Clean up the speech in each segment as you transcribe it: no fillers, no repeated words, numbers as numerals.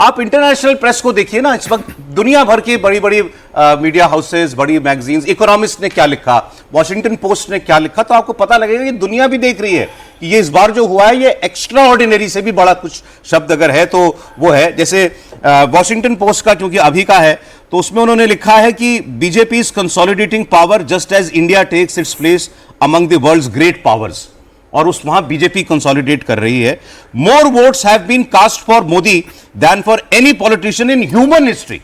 आप international press को देखिए ना, इस वक्त दुनिया भर की बड़ी बड़ी मीडिया हाउसेस, बड़ी मैगजीन्स, इकोनॉमिस्ट ने क्या लिखा, वॉशिंगटन पोस्ट ने क्या लिखा, तो आपको पता लगेगा कि दुनिया भी देख रही है कि ये इस बार जो हुआ है ये एक्स्ट्रा ऑर्डिनरी से भी बड़ा कुछ शब्द अगर है तो वो है। जैसे वॉशिंगटन पोस्ट का क्योंकि अभी का है, तो उसमें उन्होंने लिखा है कि BJP is consolidating power just as India takes its place among the world's great powers, और उस वहां बीजेपी कंसोलिडेट कर रही है। More votes have been cast for Modi than for any politician in human history.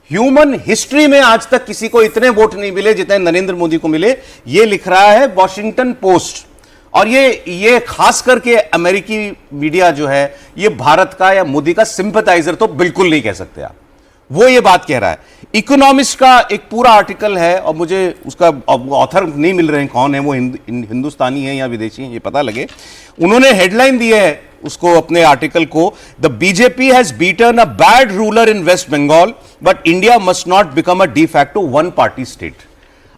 Human history में आज तक किसी को इतने वोट नहीं मिले जितने नरेंद्र मोदी को मिले, ये लिख रहा है वॉशिंगटन पोस्ट। और ये खास करके अमेरिकी मीडिया जो है, ये भारत का या मोदी का सिंपैथाइजर तो बिल्कुल नहीं कह सकते आप, वो ये बात कह रहा है। इकोनॉमिस्ट का एक पूरा आर्टिकल है, और मुझे उसका ऑथर नहीं मिल रहे हैं, कौन है वो, हिंदुस्तानी है या विदेशी है ये पता लगे। उन्होंने हेडलाइन दी है उसको, अपने आर्टिकल को, the BJP has beaten a bad ruler in West Bengal but India must not become a de facto one party state.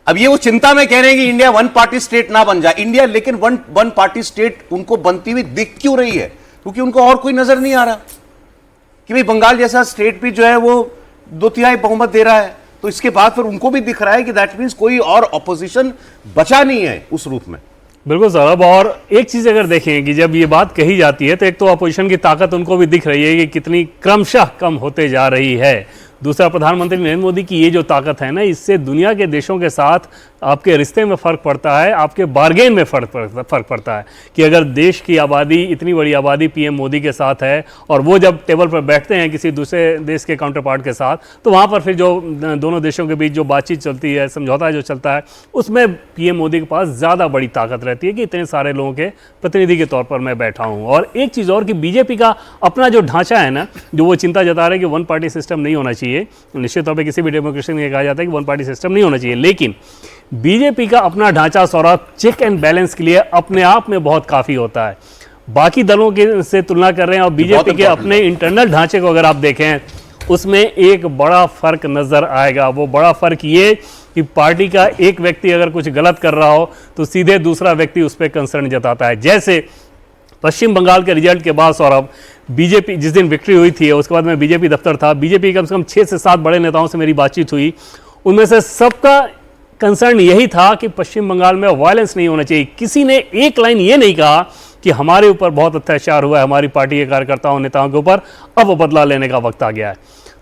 अब ये वो चिंता में कह रहे हैं कि इंडिया वन पार्टी स्टेट ना बन जाए इंडिया, लेकिन वन पार्टी स्टेट उनको बनती हुई दिख क्यों रही है? क्योंकि उनको और कोई नजर नहीं आ रहा कि भाई बंगाल जैसा स्टेट भी जो है वो 2/3 बहुमत दे रहा है, तो इसके बाद फिर उनको भी दिख रहा है कि दैट मीन्स कोई और ऑपोजिशन बचा नहीं है उस रूप में। बिल्कुल सौरभ, और एक चीज अगर देखें कि जब ये बात कही जाती है तो एक तो अपोजिशन की ताकत उनको भी दिख रही है कि कितनी क्रमशः कम होते जा रही है। दूसरा, प्रधानमंत्री नरेंद्र मोदी की ये जो ताकत है ना, इससे दुनिया के देशों के साथ आपके रिश्ते में फ़र्क पड़ता है, आपके बार्गेन में फ़र्क पड़ता है कि अगर देश की आबादी, इतनी बड़ी आबादी पीएम मोदी के साथ है और वो जब टेबल पर बैठते हैं किसी दूसरे देश के काउंटर पार्ट के साथ, तो वहाँ पर फिर जो दोनों देशों के बीच जो बातचीत चलती है, समझौता जो चलता है, उसमें पीएम मोदी के पास ज़्यादा बड़ी ताकत रहती है कि इतने सारे लोगों के प्रतिनिधि के तौर पर मैं बैठा हूँ। और एक चीज़ और कि बीजेपी का अपना जो ढांचा है ना, जो वो चिंता जता रहे हैं कि वन पार्टी सिस्टम नहीं होना चाहिए, निश्चित तौर पे किसी भी डेमोक्रेसी में कहा जाता है कि वन पार्टी सिस्टम नहीं होना चाहिए, लेकिन बीजेपी का अपना ढांचा सौरभ चेक एंड बैलेंस के लिए अपने आप में बहुत काफ़ी होता है। बाकी दलों के से तुलना कर रहे हैं और बीजेपी के अपने इंटरनल ढांचे को अगर आप देखें, उसमें एक बड़ा फर्क नजर आएगा। वो बड़ा फर्क ये कि पार्टी का एक व्यक्ति अगर कुछ गलत कर रहा हो तो सीधे दूसरा व्यक्ति उस पर कंसर्न जताता है। जैसे पश्चिम बंगाल के रिजल्ट के बाद सौरभ, बीजेपी जिस दिन विक्ट्री हुई थी उसके बाद मैं बीजेपी दफ्तर था, बीजेपी कम से कम 6 से 7 बड़े नेताओं से मेरी बातचीत हुई, उनमें से सबका कंसर्न यही था कि पश्चिम बंगाल में वायलेंस नहीं होना चाहिए। किसी ने एक लाइन ये नहीं कहा कि हमारे ऊपर बहुत अत्याचार हुआ है, हमारी पार्टी के कार्यकर्ताओं नेताओं के ऊपर, अब बदला लेने का वक्त आ गया है।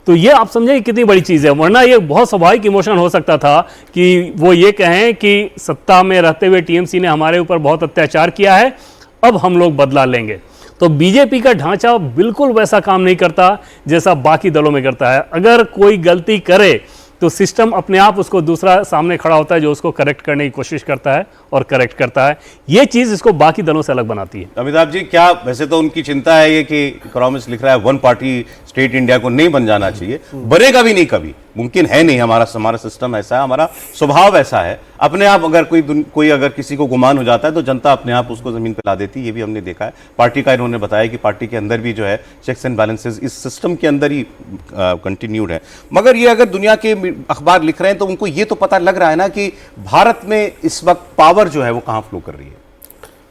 तो ये आप समझे कितनी बड़ी चीज़ है, वरना ये बहुत स्वाभाविक इमोशन हो सकता था कि वो ये कहें कि सत्ता में रहते हुए टीएमसी ने हमारे ऊपर बहुत अत्याचार किया है, अब हम लोग बदला लेंगे। तो बीजेपी का ढांचा बिल्कुल वैसा काम नहीं करता जैसा बाकी दलों में करता है। अगर कोई गलती करे तो सिस्टम अपने आप उसको दूसरा सामने खड़ा होता है जो उसको करेक्ट करने की कोशिश करता है और करेक्ट करता है। ये चीज़ इसको बाकी दलों से अलग बनाती है। अमिताभ जी, क्या वैसे तो उनकी चिंता है ये कि इकोनॉमिस्ट लिख रहा है वन पार्टी स्टेट इंडिया को नहीं बन जाना चाहिए, बनेगा भी नहीं, कभी मुमकिन है नहीं, हमारा सिस्टम ऐसा है, हमारा स्वभाव ऐसा है। अपने आप अगर कोई अगर किसी को गुमान हो जाता है तो जनता अपने आप उसको जमीन पर ला देती है, ये भी हमने देखा है। पार्टी का इन्होंने बताया कि पार्टी के अंदर भी जो है चेक्स एंड बैलेंसेस इस सिस्टम के अंदर ही कंटिन्यूड है। मगर ये अगर दुनिया के अखबार लिख रहे हैं तो उनको ये तो पता लग रहा है ना कि भारत में इस वक्त पावर जो है वो कहां फ्लो कर रही है।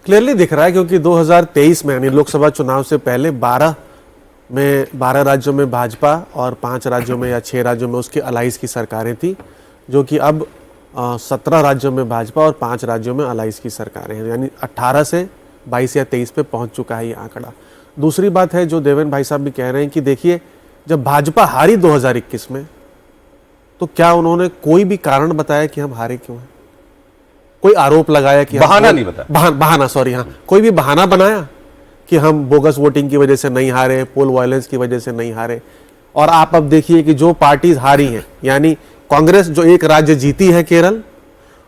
क्लियरली दिख रहा है, क्योंकि 2023 में यानी लोकसभा चुनाव से पहले 12 राज्यों में भाजपा और 5 राज्यों में या 6 राज्यों में उसकी अलाइज की सरकारें थी, जो कि अब 17 राज्यों में भाजपा और 5 राज्यों में अलाइज की सरकारें हैं, यानी 18 से 22 या 23 पे पहुंच चुका है ये आंकड़ा। दूसरी बात है जो देवेंद्र भाई साहब भी कह रहे हैं कि देखिए, जब भाजपा हारी 2021 में, तो क्या उन्होंने कोई भी कारण बताया कि हम हारे क्यों हैं? कोई आरोप लगाया कि बहाना नहीं बताया, बहाना सॉरी हाँ, कोई भी बहाना बनाया कि हम बोगस वोटिंग की वजह से नहीं हारे, पोल वायलेंस की वजह से नहीं हारे? और आप अब देखिए कि जो पार्टीज हारी हैं, यानी कांग्रेस जो एक राज्य जीती है केरल,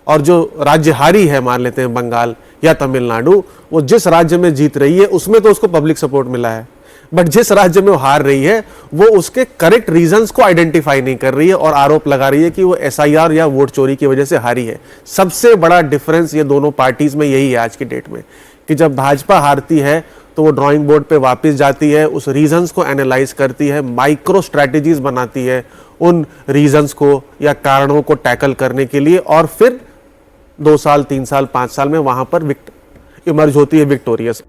और जो राज्य हारी है मान लेते हैं बंगाल या तमिलनाडु, वो जिस राज्य में जीत रही है उसमें तो उसको पब्लिक सपोर्ट मिला है, बट जिस राज्य में वो हार रही है वो उसके करेक्ट रीजंस को आइडेंटिफाई नहीं कर रही है और आरोप लगा रही है कि वो एसआईआर या वोट चोरी की वजह से हारी है। सबसे बड़ा डिफरेंस ये दोनों पार्टीज में यही है आज की डेट में, कि जब भाजपा हारती है तो वो ड्राइंग बोर्ड पे वापस जाती है, उस रीजंस को एनालाइज करती है, माइक्रो स्ट्रैटेजीज बनाती है उन रीजंस को या कारणों को टैकल करने के लिए, और फिर 2 साल 3 साल 5 साल में वहां पर इमर्ज होती है विक्टोरियस।